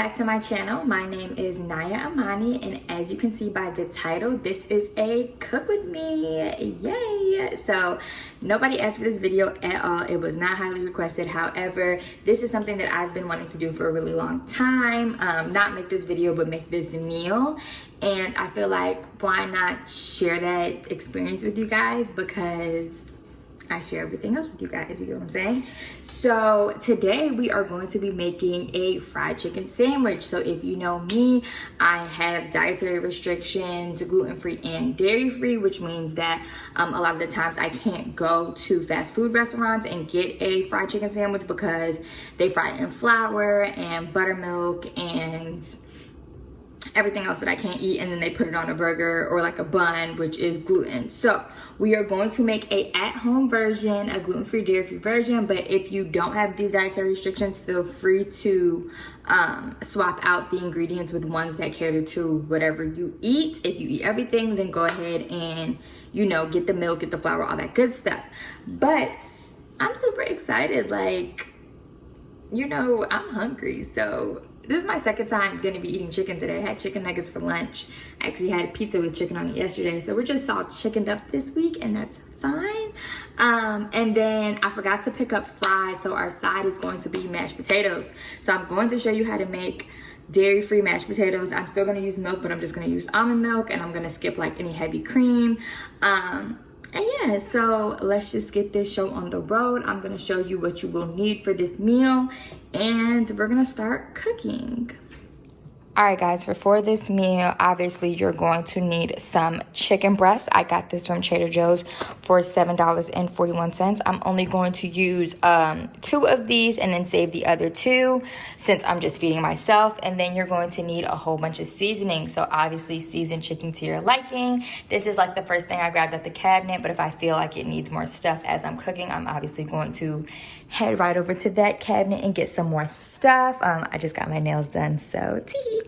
back to my channel. My name is Naya Amani, and as you can see by the title, this is a cook with me. Yay! So nobody asked for this video at all. It was not highly requested. However, this is something that I've been wanting to do for a really long time. Not make this video, but make this meal. And I feel like, why not share that experience with you guys, because I share everything else with you guys, you get what I'm saying? So today we are going to be making a fried chicken sandwich. So if you know me, I have dietary restrictions, gluten-free and dairy-free, which means that a lot of the times I can't go to fast food restaurants and get a fried chicken sandwich because they fry it in flour and buttermilk and everything else that I can't eat, and then they put it on a burger or like a bun, which is gluten. So we are going to make a at-home version, a gluten-free, dairy-free version. But if you don't have these dietary restrictions, feel free to swap out the ingredients with ones that cater to whatever you eat. If you eat everything, then go ahead and, you know, get the milk, get the flour, all that good stuff. But I'm super excited. Like, you know, I'm hungry. So this is my second time gonna be eating chicken today. I had chicken nuggets for lunch. I actually had pizza with chicken on it yesterday. So we're just all chickened up this week, and that's fine. And then I forgot to pick up fries. So our side is going to be mashed potatoes. So I'm going to show you how to make dairy-free mashed potatoes. I'm still gonna use milk, but I'm just gonna use almond milk, and I'm gonna skip like any heavy cream. And yeah, so let's just get this show on the road. I'm gonna show you what you will need for this meal, and we're gonna start cooking. All right, guys, for this meal, obviously you're going to need some chicken breast. I got this from Trader Joe's for $7.41. I'm only going to use 2 of these and then save the other 2 since I'm just feeding myself. And then you're going to need a whole bunch of seasoning. So obviously season chicken to your liking. This is like the first thing I grabbed at the cabinet, but if I feel like it needs more stuff as I'm cooking, I'm obviously going to head right over to that cabinet and get some more stuff. I just got my nails done, so tee.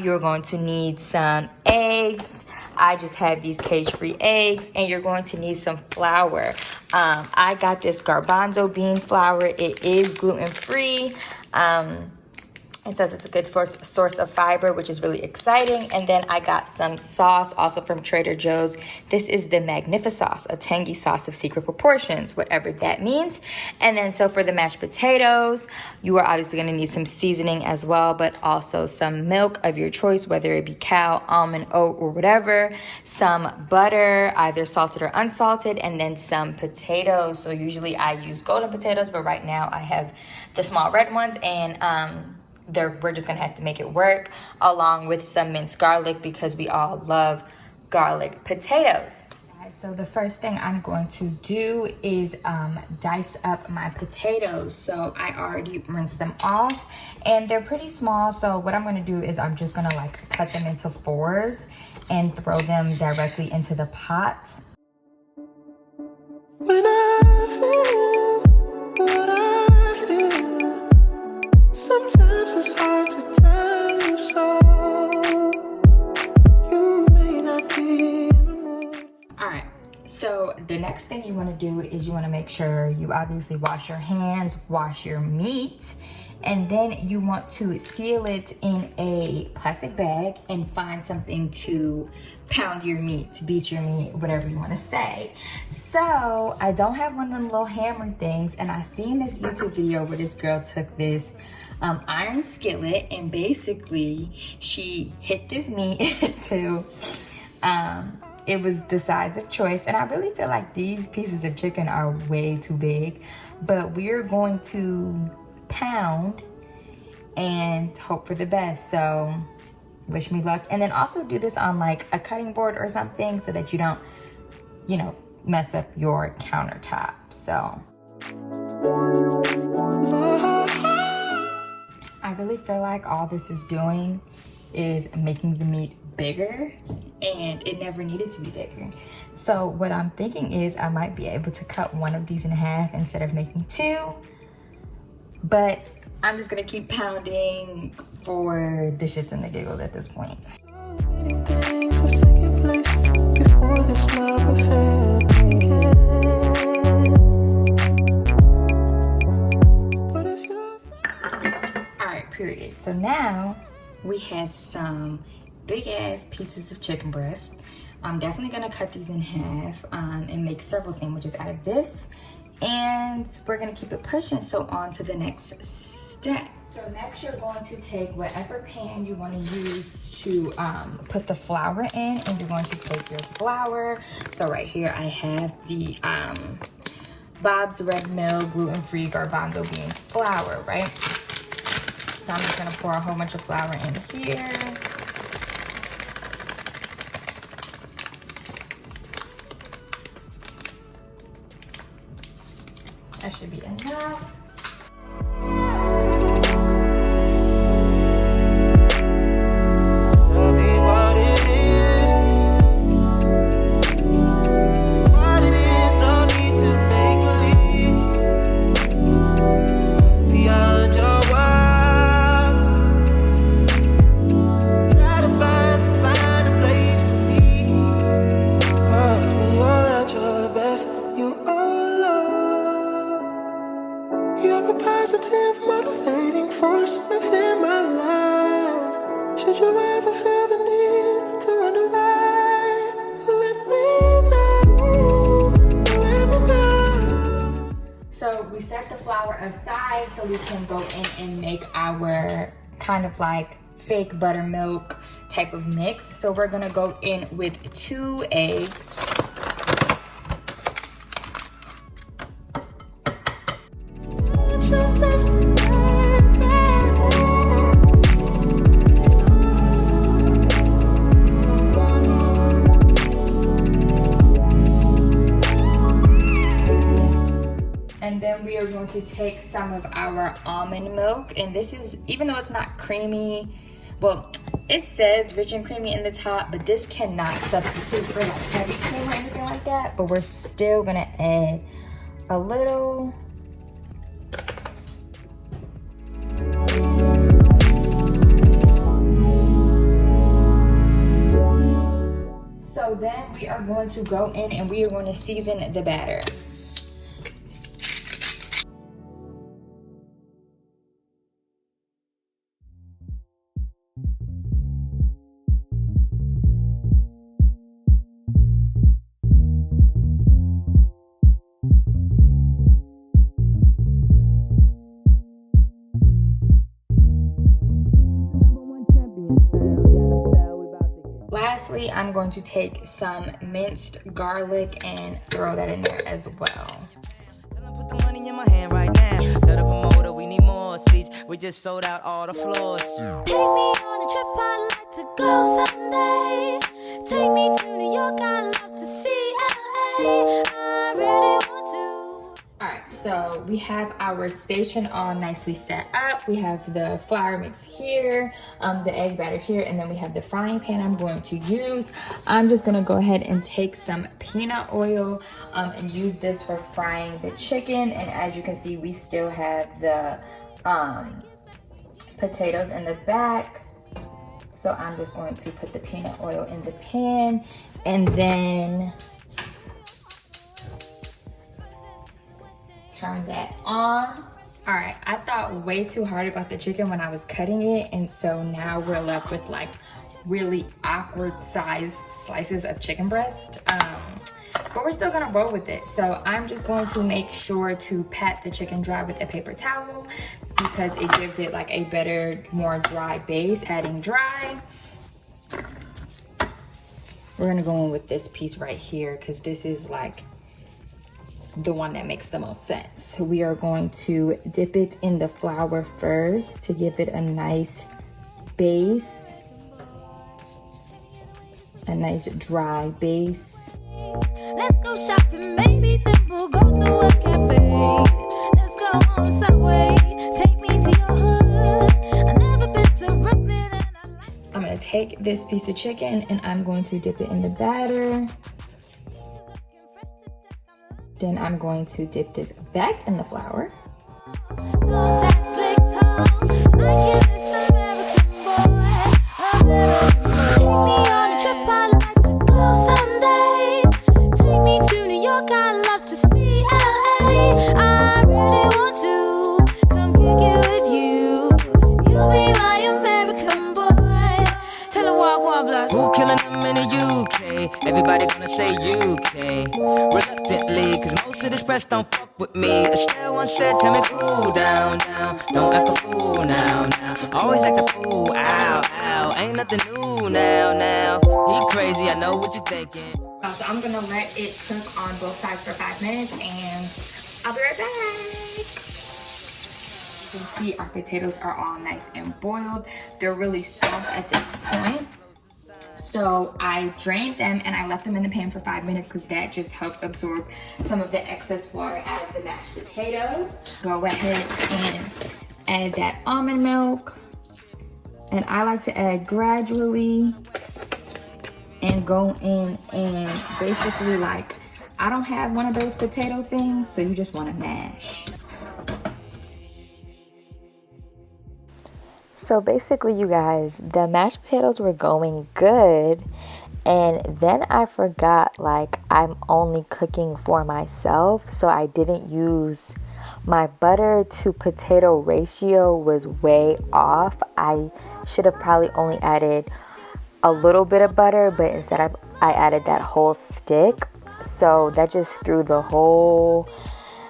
You're going to need some eggs. I just have these cage-free eggs, and you're going to need some flour. I got this garbanzo bean flour. It is gluten-free. It says it's a good source of fiber, which is really exciting. And then I got some sauce, also from Trader Joe's. This is the Magnificauce, a tangy sauce of secret proportions, whatever that means. And then so for the mashed potatoes, you are obviously going to need some seasoning as well, but also some milk of your choice, whether it be cow, almond, oat, or whatever. Some butter, either salted or unsalted, and then some potatoes. So usually I use golden potatoes, but right now I have the small red ones, and we're just gonna have to make it work, along with some minced garlic because we all love garlic potatoes. So the first thing I'm going to do is dice up my potatoes. So I already rinsed them off, and they're pretty small. So what I'm gonna do is I'm just gonna like cut them into 4s and throw them directly into the pot. When I feel what I feel, sometimes it's hard to tell you so. You may not be in the mood. All right, so the next thing you want to do is you want to make sure you obviously wash your hands, wash your meat, and then you want to seal it in a plastic bag and find something to pound your meat, to beat your meat, whatever you want to say. So I don't have one of them little hammer things, and I seen this YouTube video where this girl took this iron skillet, and basically she hit this meat to it was the size of choice. And I really feel like these pieces of chicken are way too big, but we're going to pound and hope for the best. So wish me luck. And then also do this on like a cutting board or something so that you don't, you know, mess up your countertop. So I really feel like all this is doing is making the meat bigger, and it never needed to be bigger. So what I'm thinking is I might be able to cut one of these in half instead of making 2, but I'm just gonna keep pounding for the shits and the giggles at this point. Many things have taken place before this love affair began. But if you're... All right, period. so now we have some big ass pieces of chicken breast. I'm definitely gonna cut these in half and make several sandwiches out of this. And we're gonna keep it pushing, so on to the next step. So next you're going to take whatever pan you want to use to put the flour in, and you're going to take your flour. So right here I have the Bob's Red Mill gluten-free garbanzo beans flour, right? So I'm just gonna pour a whole bunch of flour in here. That should be enough. Should you ever feel the need to run away, let me know. So we set the flour aside so we can go in and make our kind of like fake buttermilk type of mix. So we're gonna go in with 2 eggs. And then we are going to take some of our almond milk, and this is, even though it's not creamy, well, it says rich and creamy in the top, but this cannot substitute for like heavy cream or anything like that, but we're still gonna add a little. So then we are going to go in and we are going to season the batter. Lastly, I'm going to take some minced garlic and throw that in there as well. Put the money in my hand right now. Tell the promoter we need more seats. We just sold out all the floors. Take me on a trip, I'd like to go someday. Take me to New York, I'd love to see LA. I really want to. All right, so we have our station all nicely set up. We have the flour mix here, the egg batter here, and then we have the frying pan I'm going to use. I'm just gonna go ahead and take some peanut oil and use this for frying the chicken. And as you can see, we still have the potatoes in the back. So I'm just going to put the peanut oil in the pan, and then turn that on. All right, I thought way too hard about the chicken when I was cutting it, and so now we're left with like really awkward sized slices of chicken breast. But we're still gonna roll with it. So I'm just going to make sure to pat the chicken dry with a paper towel because it gives it like a better, more dry base. Adding dry. We're gonna go in with this piece right here because this is like the one that makes the most sense. So we are going to dip it in the flour first to give it a nice base, a nice dry base. Let's go shopping, maybe then we'll go to a cafe. Let's go on Subway, take me to your hood. I've never been to Brooklyn and I like. I'm gonna take this piece of chicken and I'm going to dip it in the batter. Then I'm going to dip this back in the flour. I really want to come kick it with you. You'll be my king. Reluctantly, cause most of this press don't fuck with me. Estelle once said, tell me cool down, down. Don't act a fool now, now. Always act a fool, ow, ow. Ain't nothing new now, now. He crazy, I know what you're thinking. So I'm gonna let it cook on both sides for 5 minutes and I'll be right back. You can see our potatoes are all nice and boiled. They're really soft at this point. So I drained them and I left them in the pan for 5 minutes because that just helps absorb some of the excess water out of the mashed potatoes. Go ahead and add that almond milk. And I like to add gradually and go in and basically like, I don't have one of those potato things, so you just want to mash. So basically, you guys, the mashed potatoes were going good, and then I forgot, like, I'm only cooking for myself, so I didn't use my butter to potato ratio was way off. I should have probably only added a little bit of butter, but instead I added that whole stick, so that just threw the whole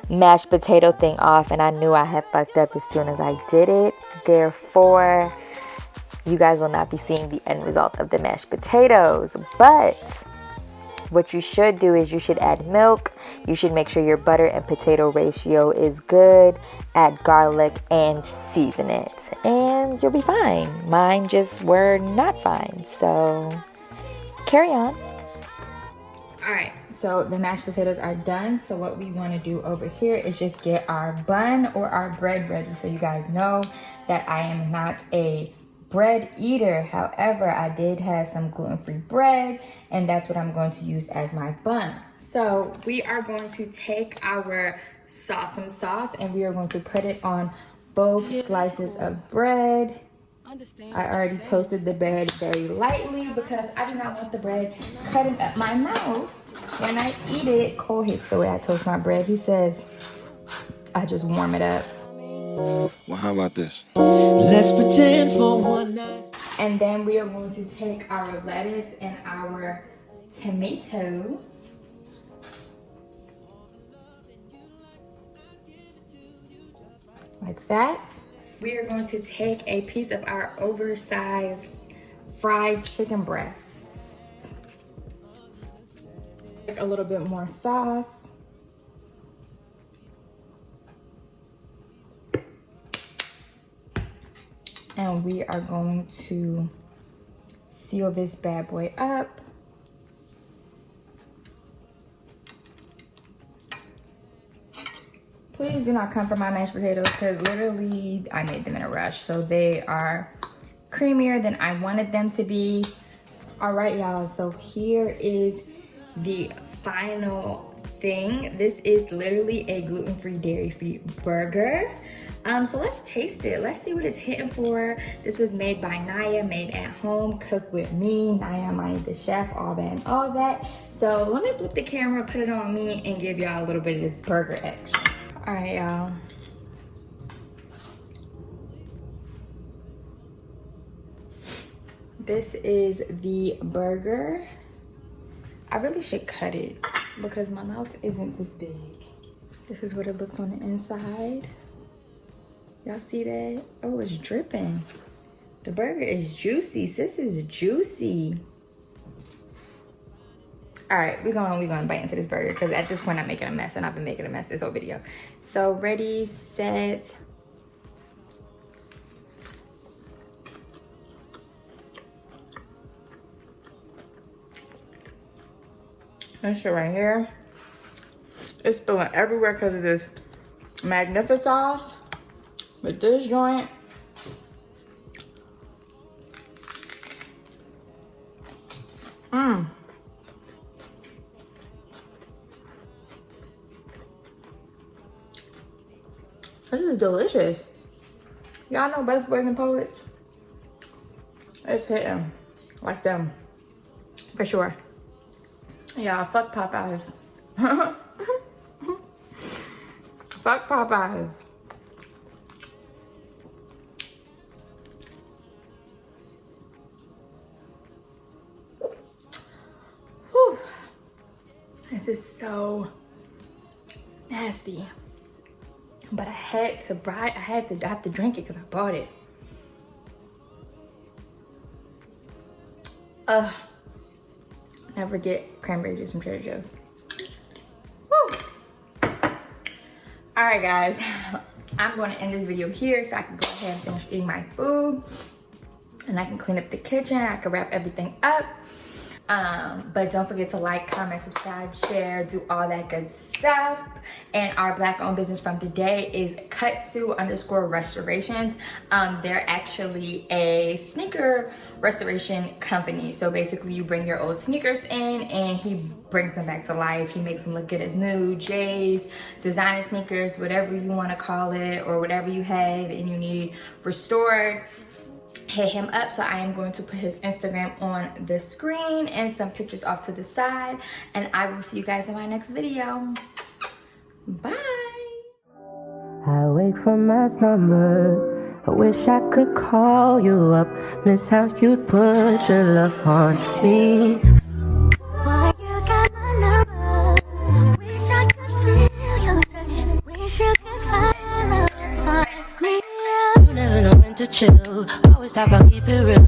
mashed potato thing off, and I knew I had fucked up as soon as I did it. Therefore, you guys will not be seeing the end result of the mashed potatoes. But what you should do is you should add milk. You should make sure your butter and potato ratio is good. Add garlic and season it, and you'll be fine. Mine just were not fine, so carry on. All right, so the mashed potatoes are done. So what we want to do over here is just get our bun or our bread ready. So you guys know that I am not a bread eater. However, I did have some gluten-free bread, and that's what I'm going to use as my bun. So we are going to take our Sawsum sauce and we are going to put it on both slices of bread. I already toasted the bread very lightly because I do not want the bread cutting up my mouth when I eat it. Cole hates the way I toast my bread. He says I just warm it up. Well, how about this? Let's pretend for one night. And then we are going to take our lettuce and our tomato. Like that. We are going to take a piece of our oversized fried chicken breast. A little bit more sauce. And we are going to seal this bad boy up. Please do not come for my mashed potatoes because literally I made them in a rush. So they are creamier than I wanted them to be. All right, y'all, so here is the final thing. This is literally a gluten-free, dairy-free burger. So let's taste it. Let's see what it's hitting for. This was made by Naya, made at home, cooked with me, Naya Amani the chef, all that and all that. So let me flip the camera, put it on me, and give y'all a little bit of this burger action. All right, y'all. This is the burger. I really should cut it because my mouth isn't this big. This is what it looks on the inside. Y'all see that? Oh, it's dripping. The burger is juicy. Sis is juicy. All right, we're gonna bite into this burger because at this point I'm making a mess, and I've been making a mess this whole video. So ready, set. This shit right here, it's spilling everywhere because of this magnificent sauce. But this joint, this is delicious. Y'all know Best Boys and Poets? It's hitting like them, for sure. Yeah, fuck Popeyes. Fuck Popeyes. Whew. This is so nasty. But I have to drink it because I bought it. Ugh. Never get cranberry juice from Trader Joe's. Woo! Alright guys, I'm going to end this video here so I can go ahead and finish eating my food. And I can clean up the kitchen, I can wrap everything up. But don't forget to like, comment, subscribe, share, do all that good stuff. And our black owned business from today is Kutsu_restorations. They're actually a sneaker restoration company. So basically you bring your old sneakers in and he brings them back to life. He makes them look good as new. J's, designer sneakers, whatever you want to call it, or whatever you have and you need restored, hit him up. So I am going to put his Instagram on the screen and some pictures off to the side, and I will see you guys in my next video. Bye. I wake from my slumber. I wish I could call you up. Miss how you'd put your love on me. Boy, you got my number. Wish I could feel your touch. Wish you could find out on me. You never know when to chill. Always talk about keep it